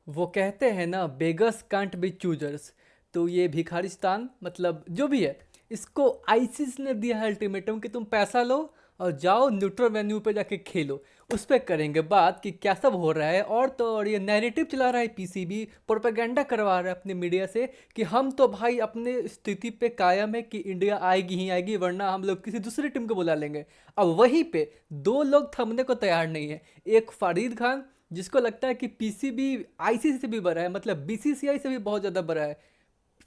वो कहते हैं ना, बेगस कांट बी चूजर्स। तो ये भिखारिस्तान मतलब जो भी है, इसको आईसीसी ने दिया है अल्टीमेटम कि तुम पैसा लो और जाओ न्यूट्रल वेन्यू पे जाके खेलो। उस पर करेंगे बात कि क्या सब हो रहा है। और तो और ये नैरेटिव चला रहा है पीसीबी, प्रोपेगेंडा करवा रहा है अपने मीडिया से कि हम तो भाई अपने स्थिति पे कायम है कि इंडिया आएगी ही आएगी, वरना हम लोग किसी दूसरी टीम को बुला लेंगे। अब वहीं पे दो लोग थमने को तैयार नहीं है। एक फरीद खान, जिसको लगता है कि पीसीबी आईसीसी से भी बड़ा है, मतलब बीसीसीआई से भी बहुत ज़्यादा बड़ा है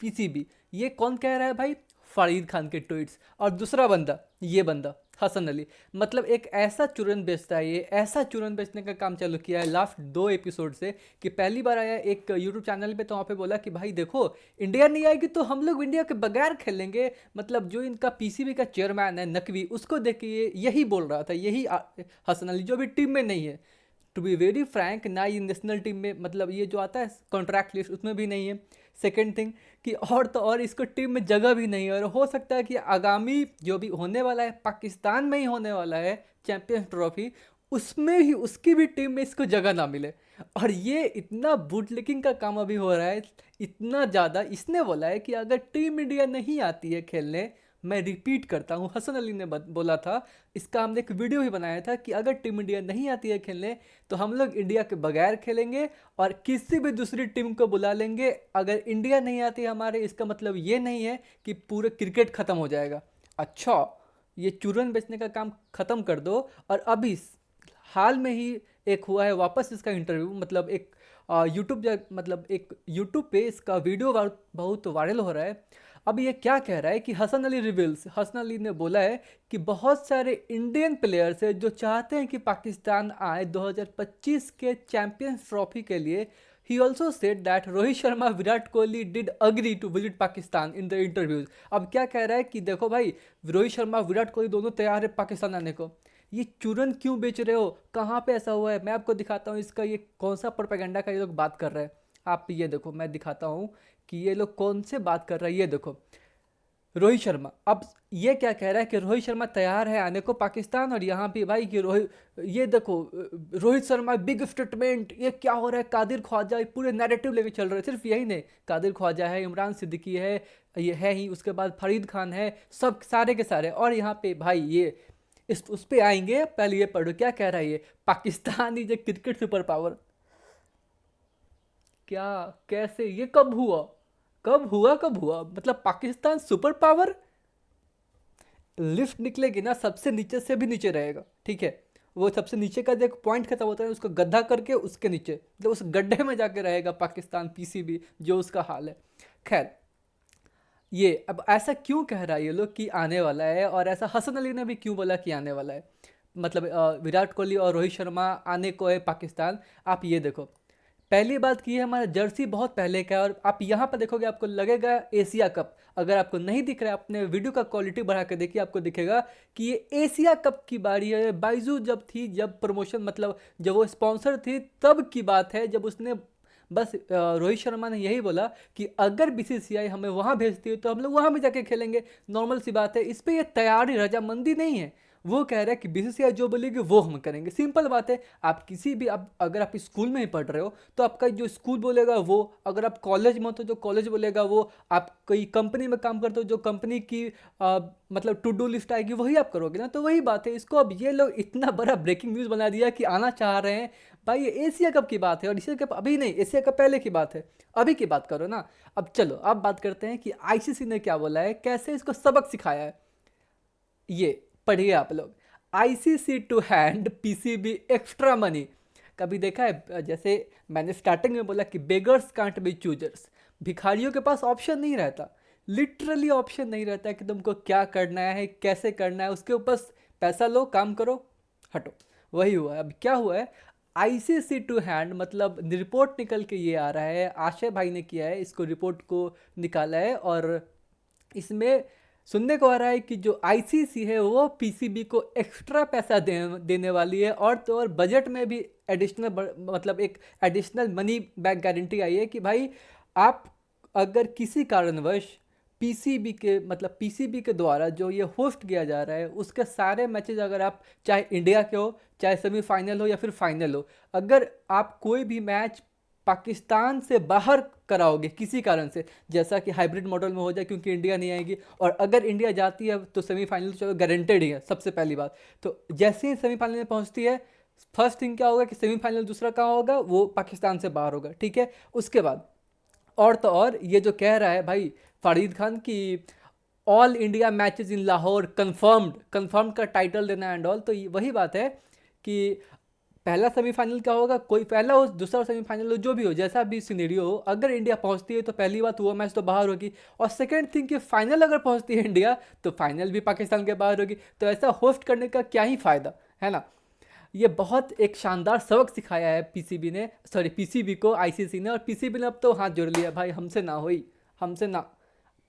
पीसीबी। ये कौन कह रहा है भाई? फरीद खान के ट्वीट्स। और दूसरा बंदा, ये बंदा हसन अली, मतलब एक ऐसा चूरन बेचता है, ये ऐसा चूरन बेचने का काम चालू किया है लास्ट 2 एपिसोड से कि पहली बार आया एक यूट्यूब चैनल पे तो वहाँ पे बोला कि भाई देखो, इंडिया नहीं आएगी तो हम लोग इंडिया के बगैर खेलेंगे। मतलब जो इनका पीसीबी का चेयरमैन है नकवी, उसको देख के ये यही बोल रहा था, यही हसन अली जो भी टीम में नहीं है। टू बी वेरी फ्रैंक, ना ये नेशनल टीम में, मतलब ये जो आता है कॉन्ट्रैक्ट लिस्ट, उसमें भी नहीं है। सेकेंड थिंग कि और तो और इसको टीम में जगह भी नहीं है, और हो सकता है कि आगामी जो भी होने वाला है पाकिस्तान में ही होने वाला है चैंपियंस ट्रॉफी, उसमें ही उसकी भी टीम में इसको जगह ना मिले। और ये इतना बूटलेकिंग का काम अभी हो रहा है, इतना ज़्यादा। इसने बोला है कि अगर टीम इंडिया नहीं आती है खेलने, मैं रिपीट करता हूँ, हसन अली ने बोला था, इसका हमने एक वीडियो भी बनाया था कि अगर टीम इंडिया नहीं आती है खेलने तो हम लोग इंडिया के बगैर खेलेंगे और किसी भी दूसरी टीम को बुला लेंगे। अगर इंडिया नहीं आती हमारे, इसका मतलब ये नहीं है कि पूरे क्रिकेट ख़त्म हो जाएगा। अच्छा, ये चूरन बेचने का काम ख़त्म कर दो। और अभी हाल में ही एक हुआ है वापस इसका इंटरव्यू, मतलब एक यूट्यूब, मतलब एक यूट्यूब पे इसका वीडियो बहुत वायरल हो रहा है। अब ये क्या कह रहा है कि हसन अली रिवील्स, हसन अली ने बोला है कि बहुत सारे इंडियन प्लेयर्स हैं जो चाहते हैं कि पाकिस्तान आए 2025 के चैंपियंस ट्रॉफी के लिए। He also said that Rohit Sharma, Virat Kohli did agree to visit Pakistan in the interviews. अब क्या कह रहा है कि देखो भाई, रोहित शर्मा विराट कोहली दोनों तैयार है पाकिस्तान आने को। ये चूरन क्यों बेच रहे हो? कहाँ पे ऐसा हुआ है? मैं आपको दिखाता हूँ इसका ये कौन सा प्रोपेगेंडा का ये लोग बात कर रहे हैं। आप ये देखो, मैं दिखाता हूँ कि ये लोग कौन से बात कर रहे हैं। ये देखो, रोहित शर्मा अब ये क्या कह रहा है कि रोहित शर्मा तैयार है आने को पाकिस्तान, और यहाँ पे भाई कि रोहित, ये देखो रोहित शर्मा बिग स्टेटमेंट, ये क्या हो रहा है, कादिर ख्वाजा, ये पूरे नैरेटिव लेके चल रहे हैं। सिर्फ यही नहीं, कादिर ख्वाजा है, इमरान सिद्दीकी है, ये है ही, उसके बाद फरीद खान है, सब सारे के सारे। और यहाँ पे भाई ये इस उस पे आएंगे, पहले ये पढ़ो क्या कह रहा है ये, Pakistan is a cricket super power. क्या, कैसे, ये कब हुआ? कब हुआ, कब हुआ? मतलब पाकिस्तान सुपर पावर? लिफ्ट निकलेगी ना, सबसे नीचे से भी नीचे रहेगा, ठीक है। वो सबसे नीचे का जो पॉइंट खत्म होता है उसको गड्ढा करके उसके नीचे, मतलब उस गड्ढे में जाके रहेगा पाकिस्तान पीसीबी, जो उसका हाल है। खैर, ये अब ऐसा क्यों कह रहा है ये लोग कि आने वाला है, और ऐसा हसन अली ने भी क्यों बोला कि आने वाला है? मतलब विराट कोहली और रोहित शर्मा आने को है पाकिस्तान। आप ये देखो, पहली बात की है, हमारा जर्सी बहुत पहले का है, और आप यहाँ पर देखोगे आपको लगेगा एशिया कप। अगर आपको नहीं दिख रहा है, अपने वीडियो का क्वालिटी बढ़ा के देखिए, आपको दिखेगा कि ये एशिया कप की बारी है। बाइजू जब थी, जब प्रमोशन, मतलब जब वो स्पॉन्सर थी, तब की बात है, जब उसने बस रोहित शर्मा ने यही बोला कि अगर बीसीसीआई हमें वहाँ भेजती है तो हम लोग वहाँ भी जाके खेलेंगे। नॉर्मल सी बात है, इस पर यह तैयारी रजामंदी नहीं है। वो कह रहा है कि बीसीसीआई जो बोलेगी वो हम करेंगे, सिंपल बात है। आप किसी भी, आप अगर आप स्कूल में ही पढ़ रहे हो तो आपका जो स्कूल बोलेगा वो, अगर आप कॉलेज में हो तो जो कॉलेज बोलेगा वो, आप कोई कंपनी में काम करते हो जो कंपनी की मतलब टू डू लिस्ट आएगी वही आप करोगे ना। तो वही बात है। इसको अब ये लोग इतना बड़ा ब्रेकिंग न्यूज़ बना दिया कि आना चाह रहे हैं। भाई ये एशिया कप की बात है, और एशिया कप अभी नहीं, एशिया कप पहले की बात है, अभी की बात करो ना। अब चलो, अब बात करते हैं कि आईसीसी ने क्या बोला है, कैसे इसको सबक सिखाया है। ये पढ़िए आप लोग, ICC to hand PCB extra money. कभी देखा है, जैसे मैंने स्टार्टिंग में बोला कि बेगर्स कांट बी चूजर्स, भिखारियों के पास ऑप्शन नहीं रहता। लिटरली ऑप्शन नहीं रहता है कि तुमको क्या करना है, कैसे करना है, उसके ऊपर पैसा लो, काम करो, हटो। वही हुआ है। अब क्या हुआ है, आईसीसी टू हैंड, मतलब रिपोर्ट निकल के ये आ रहा है, आशय भाई ने किया है इसको, रिपोर्ट को निकाला है, और इसमें सुनने को आ रहा है कि जो आईसीसी है वो पीसीबी को एक्स्ट्रा पैसा देने वाली है। और तो और बजट में भी एडिशनल, मतलब एक एडिशनल मनी बैक गारंटी आई है कि भाई आप अगर किसी कारणवश पीसीबी के, मतलब पीसीबी के द्वारा जो ये होस्ट किया जा रहा है उसके सारे मैचेस, अगर आप चाहे इंडिया के हो, चाहे सेमीफाइनल हो या फिर फाइनल हो, अगर आप कोई भी मैच पाकिस्तान से बाहर कराओगे किसी कारण से, जैसा कि हाइब्रिड मॉडल में हो जाए, क्योंकि इंडिया नहीं आएगी, और अगर इंडिया जाती है तो सेमीफाइनल चलो गारंटेड ही है सबसे पहली बात। तो जैसे ही सेमीफाइनल में पहुंचती है, फर्स्ट थिंग क्या होगा कि सेमीफाइनल दूसरा कहाँ होगा, वो पाकिस्तान से बाहर होगा, ठीक है। उसके बाद और तो और ये जो कह रहा है भाई फरीद खान की all India matches in Lahore confirmed का टाइटल देना एंड ऑल, तो वही बात है कि पहला सेमीफाइनल क्या होगा, कोई पहला हो दूसरा सेमीफाइनल हो जो भी हो, जैसा भी सिनेरियो हो, अगर इंडिया पहुंचती है तो पहली बात वो मैच तो बाहर होगी, और सेकंड थिंग कि फाइनल अगर पहुंचती है इंडिया तो फाइनल भी पाकिस्तान के बाहर होगी। तो ऐसा होस्ट करने का क्या ही फ़ायदा है ना। ये बहुत एक शानदार सबक सिखाया है पीसीबी ने, सॉरी पीसीबी को आईसीसी ने, और पीसीबी ने अब तो हाथ जोड़ लिया भाई, हमसे ना हुई, हमसे ना,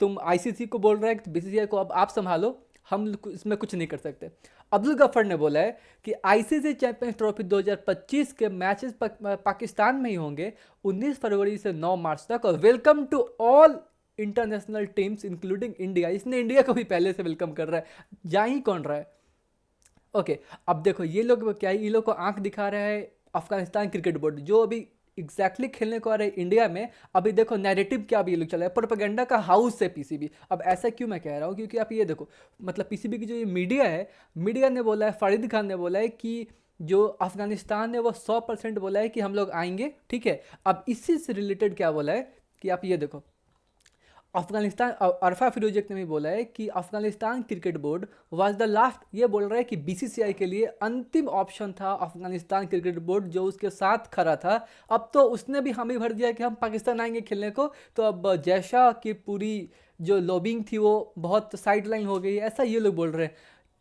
तुम आईसीसी को बोल रहे हैं कि बीसीसीआई को अब आप संभालो, हम इसमें कुछ नहीं कर सकते। अब्दुल गफ्फार ने बोला है कि आईसीसी चैंपियंस ट्रॉफी 2025 के मैचेस पाकिस्तान में ही होंगे 19 फरवरी से 9 मार्च तक, और welcome to all international teams including India. इसने इंडिया को भी पहले से वेलकम कर रहा है, जा ही कौन रहा है। ओके, अब देखो ये लोग क्या है, ये लोग को आंख दिखा रहा है अफगानिस्तान क्रिकेट बोर्ड, जो अभी एग्जैक्टली खेलने को आ रहे हैं इंडिया में। अभी देखो नैरेटिव क्या अभी ये लोग चला है, प्रोपेगेंडा का हाउस है पीसीबी। अब ऐसा क्यों मैं कह रहा हूँ, क्योंकि आप ये देखो, मतलब पीसीबी की जो ये मीडिया है, मीडिया ने बोला है, फरीद खान ने बोला है कि जो अफगानिस्तान है वो 100% बोला है कि हम लोग आएंगे, ठीक है। अब इसी से रिलेटेड क्या बोला है कि आप ये देखो, अफगानिस्तान अरफा फिरोजक ने भी बोला है कि Afghanistan cricket board was the last, ये बोल रहा है कि बीसीसीआई के लिए अंतिम ऑप्शन था अफगानिस्तान क्रिकेट बोर्ड, जो उसके साथ खड़ा था। अब तो उसने भी हामी भर दिया कि हम पाकिस्तान आएंगे खेलने को, तो अब जैशा की पूरी जो लॉबिंग थी वो बहुत साइड लाइन हो गई, ऐसा ये लोग बोल रहे हैं।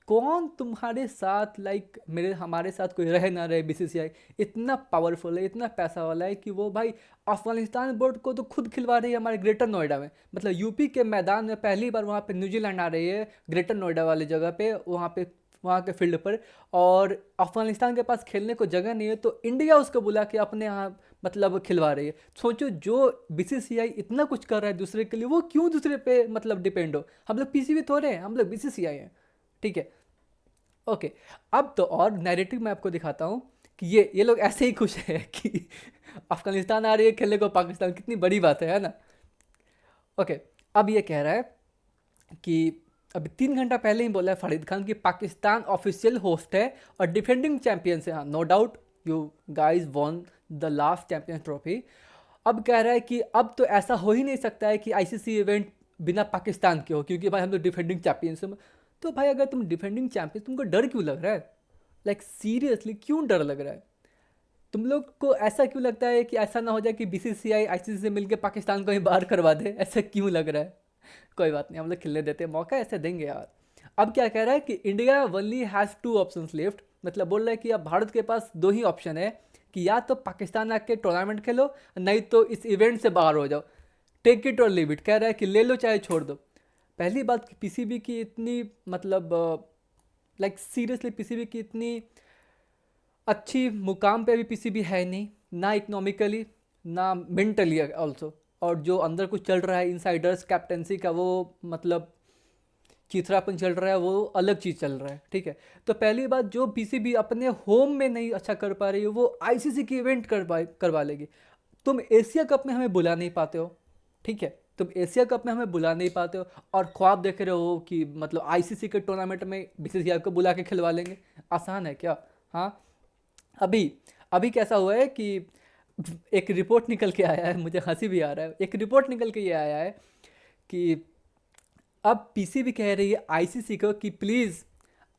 कौन तुम्हारे साथ, लाइक मेरे हमारे साथ कोई रहे ना रहे, बीसीसीआई इतना पावरफुल है, इतना पैसा वाला है कि वो भाई अफगानिस्तान बोर्ड को तो खुद खिलवा रही है हमारे ग्रेटर नोएडा में, मतलब यूपी के मैदान में पहली बार वहाँ पे न्यूजीलैंड आ रही है, ग्रेटर नोएडा वाली जगह पे, वहाँ के फील्ड पर, और अफगानिस्तान के पास खेलने को जगह नहीं है, तो इंडिया उसको बुला के अपने यहाँ मतलब खिलवा रही है। सोचो, जो बीसीसीआई इतना कुछ कर रहा है दूसरे के लिए, वो क्यों दूसरे पे मतलब डिपेंड हो। हम लोग पीसीबी थोड़े हैं, हम लोग बीसीसीआई हैं, ठीक है। ओके, अब तो और नैरेटिव मैं आपको दिखाता हूँ कि ये लोग ऐसे ही खुश हैं कि अफगानिस्तान आ रही है खेलने को पाकिस्तान, कितनी बड़ी बात है ना। ओके, अब ये कह रहा है कि अभी 3 घंटा पहले ही बोला है फरीद खान कि पाकिस्तान ऑफिशियल होस्ट है और डिफेंडिंग चैंपियंस है। हाँ, no doubt you guys won the last champions trophy. अब कह रहा है कि अब तो ऐसा हो ही नहीं सकता है कि आईसीसी इवेंट बिना पाकिस्तान के हो, क्योंकि भाई हम लोग डिफेंडिंग चैंपियंस हैं। तो भाई अगर तुम डिफेंडिंग चैंपियन, तुमको डर क्यों लग रहा है, लाइक सीरियसली क्यों डर लग रहा है तुम लोग को? ऐसा क्यों लगता है कि ऐसा ना हो जाए कि बीसीसीआई आईसीसी से मिलकर पाकिस्तान को ही बाहर करवा दे, ऐसा क्यों लग रहा है? कोई बात नहीं, हम लोग खेलने देते हैं, मौका ऐसे देंगे यार। अब क्या कह रहा है कि India only has 2 options left, मतलब बोल रहा है कि अब भारत के पास 2 ही ऑप्शन है कि या तो पाकिस्तान आके टूर्नामेंट खेलो, नहीं तो इस इवेंट से बाहर हो जाओ, टेक इट और लीव इट। कह रहा है कि ले लो चाहे छोड़ दो। पहली बात कि पीसीबी की इतनी मतलब लाइक सीरियसली पीसीबी की इतनी अच्छी मुकाम पे अभी पीसीबी है नहीं, ना इकोनॉमिकली ना मेंटली ऑल्सो। और जो अंदर कुछ चल रहा है इनसाइडर्स कैप्टेंसी का, वो मतलब चिथरापन चल रहा है, वो अलग चीज़ चल रहा है, ठीक है। तो पहली बात, जो पीसीबी अपने होम में नहीं अच्छा कर पा रही है, वो आईसीसी की इवेंट करवा लेगी। तुम एशिया कप में हमें बुला नहीं पाते हो, ठीक है, तुम एशिया कप में हमें बुला नहीं पाते हो, और ख्वाब देख रहे हो कि मतलब आईसीसी के टूर्नामेंट में बीसीसीआई को बुला के खिलवा लेंगे। आसान है क्या? हाँ, अभी अभी कैसा हुआ है कि एक रिपोर्ट निकल के आया है, मुझे हंसी भी आ रहा है, एक रिपोर्ट निकल के ये आया है कि अब पीसीबी कह रही है आईसीसी को कि प्लीज़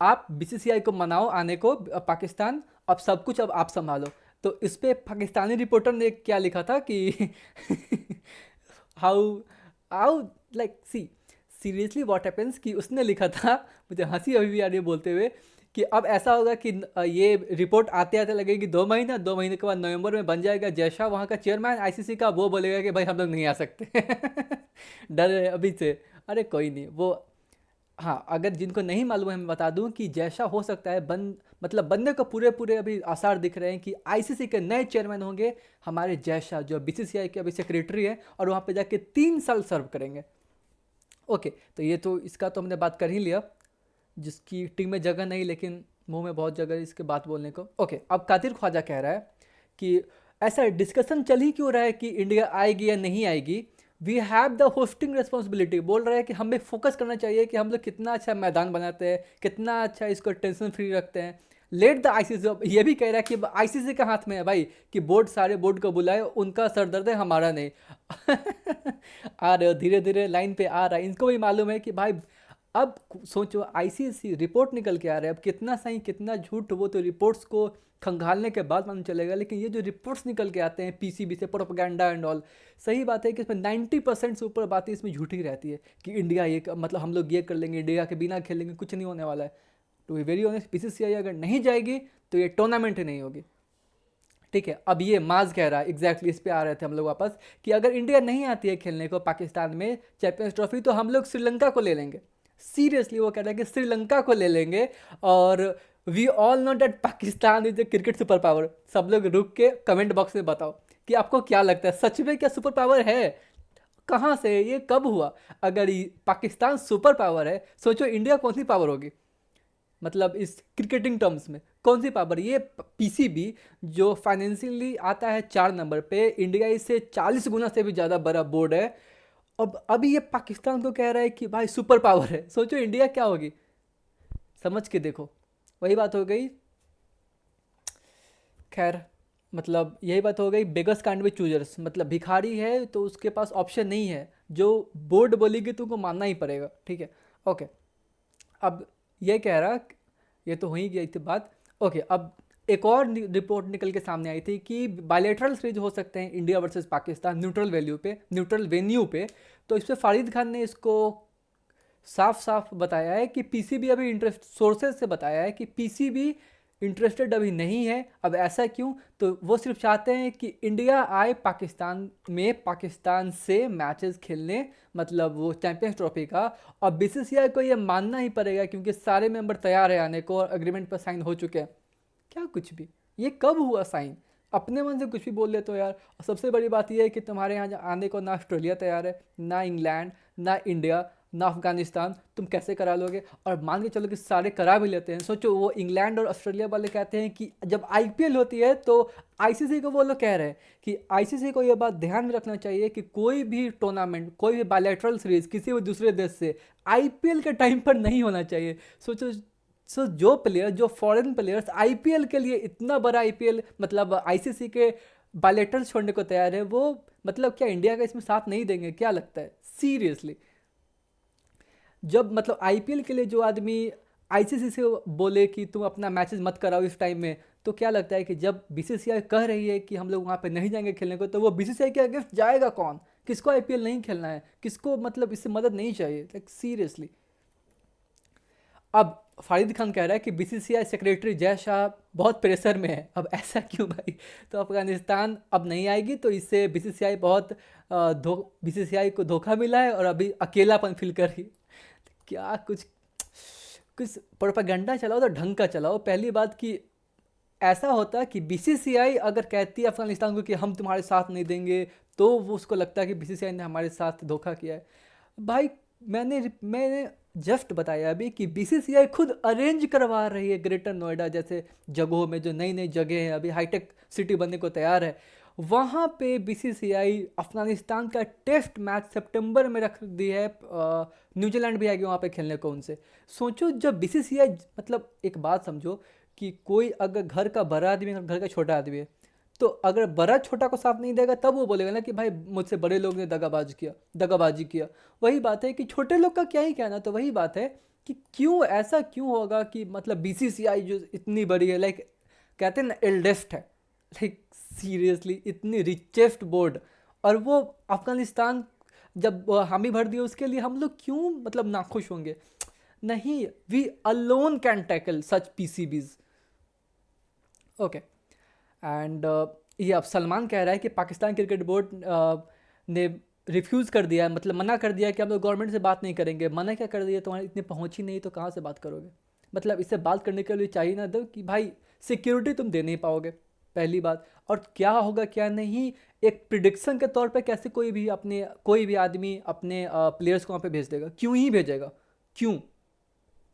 आप बीसीसीआई को मनाओ आने को पाकिस्तान, अब सब कुछ अब आप संभालो। तो इस पे पाकिस्तानी रिपोर्टर ने क्या लिखा था कि how how like see seriously what happens, कि उसने लिखा था, मुझे हंसी अभी भी आ रही है बोलते हुए, कि अब ऐसा होगा कि ये रिपोर्ट आते आते लगेगी 2 महीना, 2 महीने के बाद नवंबर में बन जाएगा जैसा वहाँ का चेयरमैन आईसीसी का, वो बोलेगा कि भाई हम लोग नहीं आ सकते। डर है अभी से। अरे कोई नहीं, वो हाँ, अगर जिनको नहीं मालूम है मैं बता दूं कि जैसा हो सकता है मतलब बनने को पूरे पूरे अभी आसार दिख रहे हैं कि आईसीसी के नए चेयरमैन होंगे हमारे जैसा, जो बीसीसीआई के अभी सेक्रेटरी है, और वहाँ पे जाके 3 साल सर्व करेंगे। ओके, तो ये तो इसका तो हमने बात कर ही लिया, जिसकी टीम में जगह नहीं, लेकिन मुंह में बहुत जगह है इसके बात बोलने को। ओके, अब कादिर ख्वाजा कह रहा है कि ऐसा डिस्कशन चल ही क्यों रहा है कि इंडिया आएगी या नहीं आएगी? We have the hosting responsibility, बोल रहे हैं कि हमें फोकस करना चाहिए कि हम लोग कितना अच्छा मैदान बनाते हैं, कितना अच्छा इसको टेंशन फ्री रखते हैं। लेट द आईसीसी, ये भी कह रहा है कि आईसीसी के हाथ में है भाई कि बोर्ड सारे बोर्ड को बुलाए, उनका सर दर्द है, हमारा नहीं। आ रहे हो, धीरे धीरे लाइन पे आ रहा है, इनको भी मालूम है कि भाई अब सोचो आईसीसी रिपोर्ट निकल के आ रहा है, अब कितना सही कितना झूठ वो तो रिपोर्ट्स को खंगालने के बाद मालूम चलेगा, लेकिन ये जो रिपोर्ट्स निकल के आते हैं पीसीबी से, प्रोपेगेंडा एंड ऑल, सही बात है कि इसमें 90% से ऊपर बातें इसमें झूठी रहती है कि इंडिया ये मतलब हम लोग ये कर लेंगे, इंडिया के बिना खेलेंगे, कुछ नहीं होने वाला है। To be very honest, BCCI अगर नहीं जाएगी तो ये टूर्नामेंट ही नहीं होगी। ठीक है, अब ये माज कह रहा है एग्जैक्टली, इस पे आ रहे थे हम लोग वापस कि अगर इंडिया नहीं आती है खेलने को पाकिस्तान में चैंपियंस ट्रॉफी तो हम लोग श्रीलंका को ले लेंगे। सीरियसली वो कह रहा है कि श्रीलंका को ले लेंगे। और we all know that Pakistan is a cricket super power. सब लोग रुक के कमेंट बॉक्स में बताओ कि आपको क्या लगता है, सच में क्या सुपर पावर है? कहाँ से, ये कब हुआ? अगर पाकिस्तान सुपर पावर है, सोचो इंडिया कौन सी पावर होगी, मतलब इस क्रिकेटिंग टर्म्स में कौन सी पावर? ये पीसीबी जो फाइनेंशियली आता है 4 नंबर पे, इंडिया इससे 40 गुना से भी ज़्यादा बड़ा बोर्ड है। अब अभी ये पाकिस्तान को कह रहा है कि भाई सुपर पावर है, सोचो इंडिया क्या होगी, समझ के देखो। वही बात हो गई, खैर मतलब यही बात हो गई, बेगस कांट विद चूजर्स, मतलब भिखारी है तो उसके पास ऑप्शन नहीं है, जो बोर्ड बोलेगी तुमको मानना ही पड़ेगा। ठीक है, ओके। अब ये कह रहा, ये तो हो ही गई थी बात। ओके, अब एक और रिपोर्ट निकल के सामने आई थी कि बायलैटरल सीरीज हो सकते हैं India versus Pakistan neutral venue पे। तो इस पर फारिद खान ने इसको साफ साफ बताया है कि पीसीबी अभी इंटरेस्ट, सोर्सेज से बताया है कि पीसीबी इंटरेस्टेड अभी नहीं है। अब ऐसा क्यों? तो वो सिर्फ चाहते हैं कि इंडिया आए पाकिस्तान में, पाकिस्तान से मैचेस खेलने, मतलब वो चैंपियंस ट्रॉफी का। और बीसीसीआई को ये मानना ही पड़ेगा क्योंकि सारे मेंबर तैयार है आने को और एग्रीमेंट पर साइन हो चुके हैं। क्या कुछ भी, ये कब हुआ साइन? अपने मन से कुछ भी बोल लेते हो यार। और सबसे बड़ी बात यह है कि तुम्हारे यहाँ आने को ना ऑस्ट्रेलिया तैयार है, ना इंग्लैंड, ना इंडिया, ना अफगानिस्तान, तुम कैसे करा लोगे? और मान के चलो कि सारे करा भी लेते हैं, सोचो वो इंग्लैंड और ऑस्ट्रेलिया वाले कहते हैं कि जब आईपीएल होती है तो आईसीसी को वो लोग कह रहे हैं कि आईसीसी को ये बात ध्यान में रखना चाहिए कि कोई भी टूर्नामेंट, कोई भी बायलैटरल सीरीज किसी भी दूसरे देश से आईपीएल के टाइम पर नहीं होना चाहिए। सोचो, जो प्लेयर, जो फॉरेन प्लेयर्स आईपीएल के लिए इतना बड़ा आईपीएल मतलब आईसीसी के बायलैटरल छोड़ने को तैयार है, वो मतलब क्या इंडिया का इसमें साथ नहीं देंगे? क्या लगता है सीरियसली? जब मतलब आईपीएल के लिए जो आदमी आईसीसी से बोले कि तुम अपना मैचेस मत कराओ इस टाइम में, तो क्या लगता है कि जब बीसीसीआई कह रही है कि हम लोग वहाँ पे नहीं जाएंगे खेलने को, तो वो बीसीसीआई के अगेंस्ट जाएगा कौन? किसको आईपीएल नहीं खेलना है? किसको मतलब इससे मदद नहीं चाहिए? Like seriously. अब फारिद खान कह रहा है कि बीसीसीआई सेक्रेटरी जय शाह बहुत प्रेशर में है। अब ऐसा क्यों भाई? तो अफगानिस्तान अब नहीं आएगी तो इससे बीसीसीआई बहुत बीसीसीआई को धोखा मिला है और अभी अकेलापन फील कर रही। क्या कुछ कुछ प्रोपेगेंडा चलाओ तो ढंग का चलाओ। पहली बात कि ऐसा होता कि बीसीसीआई अगर कहती है अफगानिस्तान को कि हम तुम्हारे साथ नहीं देंगे, तो वो उसको लगता है कि बीसीसीआई ने हमारे साथ धोखा किया है। भाई मैंने जस्ट बताया अभी कि बीसीसीआई खुद अरेंज करवा रही है ग्रेटर नोएडा जैसे जगहों में, जो नई नई जगह हैं, अभी हाईटेक सिटी बनने को तैयार है, वहाँ पे बीसीसीआई अफगानिस्तान का टेस्ट मैच सितंबर में रख दी है। न्यूजीलैंड भी आएगी वहाँ पे खेलने को उनसे। सोचो जब बीसीसीआई, मतलब एक बात समझो कि कोई अगर घर का बड़ा आदमी है, घर का छोटा आदमी है, तो अगर बड़ा छोटा को साथ नहीं देगा तब वो बोलेगा ना कि भाई मुझसे बड़े लोग ने दगाबाजी किया। वही बात है कि छोटे लोग का क्या ही कहना। तो वही बात है कि क्यों ऐसा क्यों होगा कि मतलब बीसीसीआई जो इतनी बड़ी है, लाइक कहते हैं ना एल्डेस्ट है, लाइक सीरियसली इतनी रिचेस्ट बोर्ड, और वो अफगानिस्तान जब हामी भर दिए उसके लिए हम लोग क्यों मतलब नाखुश होंगे? नहीं, we alone can tackle such PCBs. Okay, and ये अब सलमान कह रहा है कि पाकिस्तान क्रिकेट बोर्ड ने रिफ्यूज़ कर दिया है, मतलब मना कर दिया है कि हम लोग गवर्नमेंट से बात नहीं करेंगे। मना क्या कर दिया? तुम्हारी इतनी पहुँच ही नहीं तो कहाँ से बात करोगे? मतलब इससे बात करने के लिए चाहिए ना दो कि भाई सिक्योरिटी तुम दे नहीं पाओगे, पहली बात। और क्या होगा क्या नहीं, एक प्रिडिक्शन के तौर पे कैसे कोई भी आदमी अपने प्लेयर्स को वहाँ पे भेज देगा? क्यों ही भेजेगा? क्यों?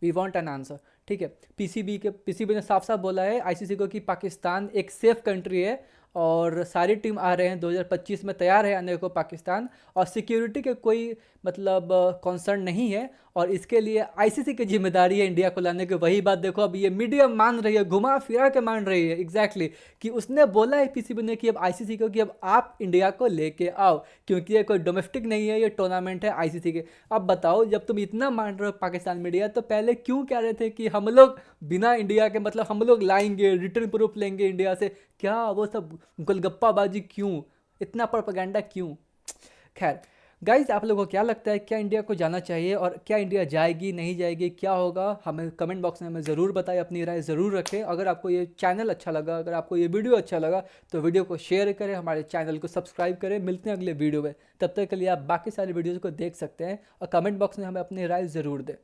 We want an answer. ठीक है, पीसीबी ने साफ साफ बोला है आईसीसी को कि पाकिस्तान एक सेफ कंट्री है और सारी टीम आ रहे हैं 2025 में, तैयार है आने को पाकिस्तान। और सिक्योरिटी के कोई मतलब कंसर्न नहीं है, और इसके लिए आईसीसी की जिम्मेदारी है इंडिया को लाने की। वही बात देखो अब ये मीडिया मान रही है, घुमा फिरा के मान रही है एग्जैक्टली कि उसने बोला है पीसीबी ने कि अब आईसीसी को कि अब आप इंडिया को लेके आओ, क्योंकि ये कोई डोमेस्टिक नहीं है, ये टूर्नामेंट है आईसीसी के। अब बताओ जब तुम इतना मान रहे हो पाकिस्तान मीडिया, तो पहले क्यों कह रहे थे कि हम लोग बिना इंडिया के मतलब हम लोग लाएंगे, रिटर्न प्रूफ लेंगे इंडिया से? क्या वो सब गोलगप्पाबाजी क्यों, इतना प्रोपेगेंडा क्यों? खैर गाइज, आप लोगों को क्या लगता है, क्या इंडिया को जाना चाहिए, और क्या इंडिया जाएगी नहीं जाएगी, क्या होगा? हमें कमेंट बॉक्स में हमें ज़रूर बताएं, अपनी राय ज़रूर रखें। अगर आपको ये चैनल अच्छा लगा, अगर आपको ये वीडियो अच्छा लगा, तो वीडियो को शेयर करें, हमारे चैनल को सब्सक्राइब करें। मिलते हैं अगले वीडियो में, तब तक के लिए आप बाकी सारी वीडियोज़ को देख सकते हैं, और कमेंट बॉक्स में हमें अपनी राय ज़रूर दें।